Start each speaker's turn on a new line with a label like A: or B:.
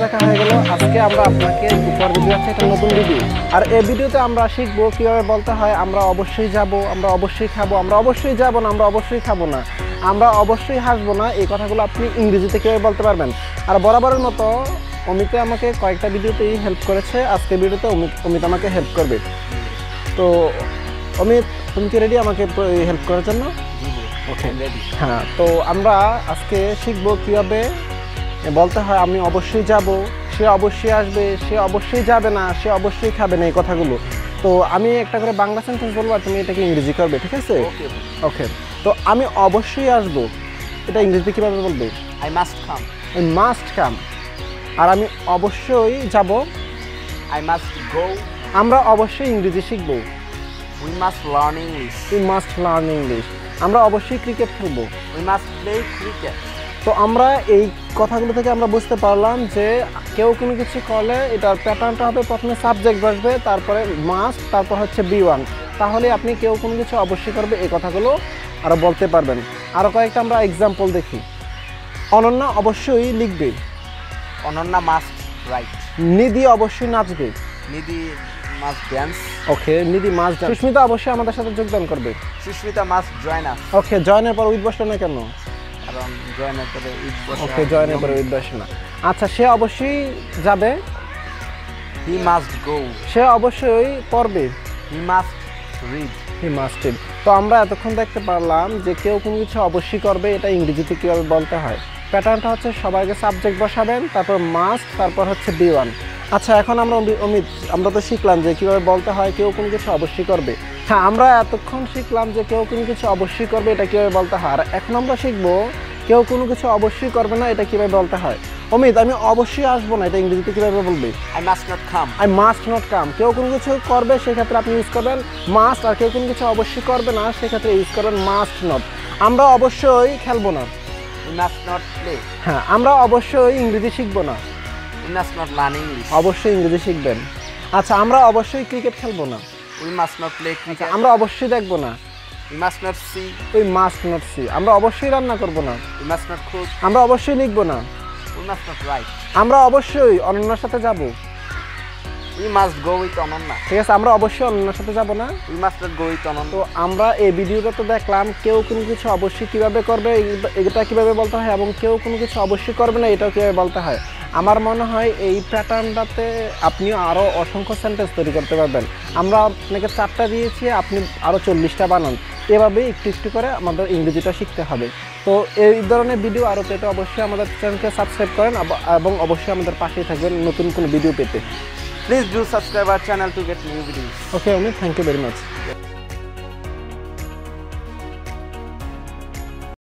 A: দেখা হয়ে গেল। আজকে আমরা আপনাকে উপহার দিতে যাচ্ছি একটা নতুন ভিডিও। আর এই ভিডিওতে আমরা শিখবো কীভাবে বলতে হয় আমরা অবশ্যই যাব, আমরা অবশ্যই খাবো, আমরা অবশ্যই যাব না, আমরা অবশ্যই খাবো না, আমরা অবশ্যই হাসবো না। এই কথাগুলো আপনি ইংরেজিতে কীভাবে বলতে পারবেন। আর বরাবরের মতো অমিতে আমাকে কয়েকটা ভিডিওতেই হেল্প করেছে, আজকে ভিডিওতে অমিত আমাকে হেল্প করবে। তো অমিত, তুমি কি রেডি আমাকে হেল্প করার জন্য? ওকে, হ্যাঁ। তো আমরা আজকে শিখবো কীভাবে বলতে হয় আমি অবশ্যই যাব, সে অবশ্যই আসবে, সে অবশ্যই যাবে না, সে অবশ্যই খাবে না, এই কথাগুলো। তো আমি একটা করে বাংলা সেন্টেন্স বলবো আর তুমি এটাকে ইংরেজি করবে, ঠিক আছে? ওকে। তো আমি অবশ্যই আসবো, এটা ইংরেজিতে কীভাবে বলবে?
B: I must come.
A: I must come. আর আমি অবশ্যই যাব,
B: I must go.
A: আমরা অবশ্যই ইংরেজি শিখবো,
B: We must learn English.
A: We must learn English. আমরা অবশ্যই ক্রিকেট খেলবো,
B: We must play cricket.
A: তো আমরা এই কথাগুলো থেকে আমরা বুঝতে পারলাম যে কেউ কোনো কিছু করলে এটার প্যাটার্নটা হবে প্রথমে সাবজেক্ট বসবে, তারপরে মাস্ট, তারপর হচ্ছে B1। তাহলে আপনি কেউ কোনো কিছু অবশ্যই করবে এই কথাগুলো আরও বলতে পারবেন। আরও কয়েকটা আমরা এক্সাম্পল দেখি। অনন্যা অবশ্যই লিখবে,
B: Ananya must write.
A: নিধি অবশ্যই নাচবে,
B: Nidhi must dance.
A: ওকে, নিধি মাস্ট। সুস্মিতা অবশ্যই আমাদের সাথে যোগদান করবে,
B: Susmita must join us.
A: ওকে। জয়েনের পর উইথ বসলো না কেন?
B: কারণ join এর পরে with বসে।
A: ওকে, জয়েনের পরে উইথ বসে না। আচ্ছা, সে অবশ্যই যাবে,
B: He must go.
A: সে অবশ্যই পড়বে,
B: He must read.
A: He must read. তো আমরা এতক্ষণ দেখতে পারলাম যে কেউ কোনো কিছু অবশ্যই করবে এটা ইংরেজিতে কীভাবে বলতে হয়। প্যাটার্নটা হচ্ছে সবাইকে সাবজেক্ট বসাবেন, তারপর মাস্ট, তারপর হচ্ছে B1। আচ্ছা, এখন আমরা অমিত আমরা তো শিখলাম যে কীভাবে বলতে হয় কেউ কোনো কিছু অবশ্যই করবে। হ্যাঁ, আমরা এতক্ষণ শিখলাম যে কেউ কোনো কিছু অবশ্যই করবে এটা কীভাবে বলতে হয়। আর এখন আমরা শিখবো কেউ কোনো কিছু অবশ্যই করবে না এটা কীভাবে বলতে হয়। অমিত, আমি অবশ্যই আসবো না এটা ইংরেজিতে কীভাবে বলবে?
B: I must not come.
A: I must not come. কেউ কোনো কিছু করবে সেক্ষেত্রে আপনি ইউজ করবেন মাস্ট, আর কেউ কোনো কিছু অবশ্যই করবে না সেক্ষেত্রে ইউজ করবেন মাস্ট নট। আমরা অবশ্যই খেলবো না,
B: We must not play.
A: হ্যাঁ। আমরা অবশ্যই ইংরেজি শিখবো না,
B: We must not learn English.
A: অবশ্যই ইংরেজি শিখবেন। আচ্ছা, আমরা অবশ্যই ক্রিকেট খেলবো না,
B: We must not play cricket.
A: আমরা অবশ্যই দেখবো না,
B: We must not see.
A: We must not see. আমরা অবশ্যই রান্না করবো না,
B: We must not cook.
A: আমরা অবশ্যই লিখবো না,
B: We must not write.
A: আমরা অবশ্যই অনন্যার সাথে যাব,
B: We must go with Ananya.
A: ঠিক আছে। আমরা অবশ্যই অনন্যার সাথে যাব না।
B: We must not go with
A: তো
B: Ananya.
A: আমরা এই ভিডিওটা তো দেখলাম কেউ কোনো কিছু অবশ্যই কীভাবে করবে এটা কীভাবে বলতে হয়, এবং কেউ কোনো কিছু অবশ্যই করবে না এটাও কীভাবে বলতে হয়। আমার মনে হয় এই প্যাটার্নটাতে আপনি আরও অসংখ্য সেন্টেন্স তৈরি করতে পারবেন। আমরা আপনাকে 4টা দিয়েছি, আপনি আরও 40টা বানান। এভাবে একটু একটু করে আমাদের ইংরেজিটা শিখতে হবে। তো এই ধরনের ভিডিও আরও পেতে অবশ্যই আমাদের চ্যানেলকে সাবস্ক্রাইব করেন এবং অবশ্যই আমাদের পাশেই থাকবেন নতুন কোনো ভিডিও পেতে।
B: Please do subscribe our channel to get new videos.
A: Okay Amit, thank you very much.